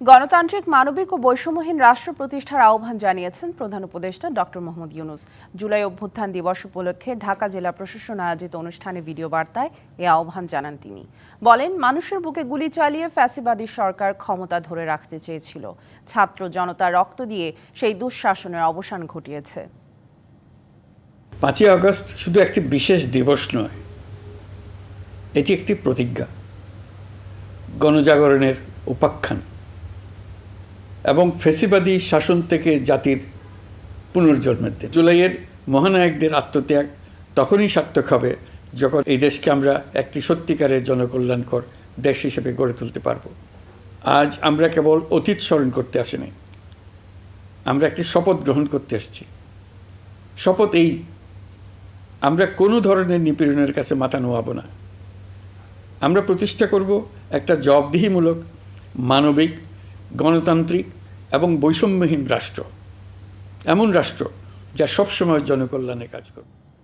গণতান্ত্রিক, মানবিক ও বৈষম্যহীন রাষ্ট্র প্রতিষ্ঠার আহ্বান জানিয়েছেন প্রধান উপদেষ্টা ডক্টর মোহাম্মদ ইউনূস। জুলাই অভ্যুত্থান দিবস উপলক্ষে ঢাকা জেলা প্রশাসন আয়োজিত অনুষ্ঠানে ভিডিও বার্তায় এ আহ্বান জানান তিনি। বলেন, মানুষের বুকে গুলি চালিয়ে ফ্যাসিবাদী সরকার ক্ষমতা ধরে রাখতে চেয়েছিল। ছাত্র জনতার রক্ত দিয়ে সেই দুঃশাসনের অবসান ঘটিয়েছে। 5ই আগস্ট শুধু একটি বিশেষ দিবস নয়, এটি একটি প্রতিজ্ঞা, গণজাগরণের উপাখ্যান এবং ফ্যাসিবাদী শাসন থেকে জাতির পুনর্জন্মের দিন। জুলাইয়ের মহানায়কদের আত্মত্যাগ তখনই সার্থক হবে যখন এই দেশকে আমরা একটি সত্যিকারের জনকল্যাণকর দেশ হিসেবে গড়ে তুলতে পারব। আজ আমরা কেবল অতীত স্মরণ করতে আসিনি, আমরা একটি শপথ গ্রহণ করতে এসেছি। শপথ এই, আমরা কোনো ধরনের নিপীড়নের কাছে মাথা নোয়াব না। আমরা প্রতিষ্ঠা করব একটা জবাবদিহিমূলক, মানবিক, গণতান্ত্রিক এবং বৈষম্যহীন রাষ্ট্র, এমন রাষ্ট্র যা সবসময় জনকল্যাণে কাজ করবে।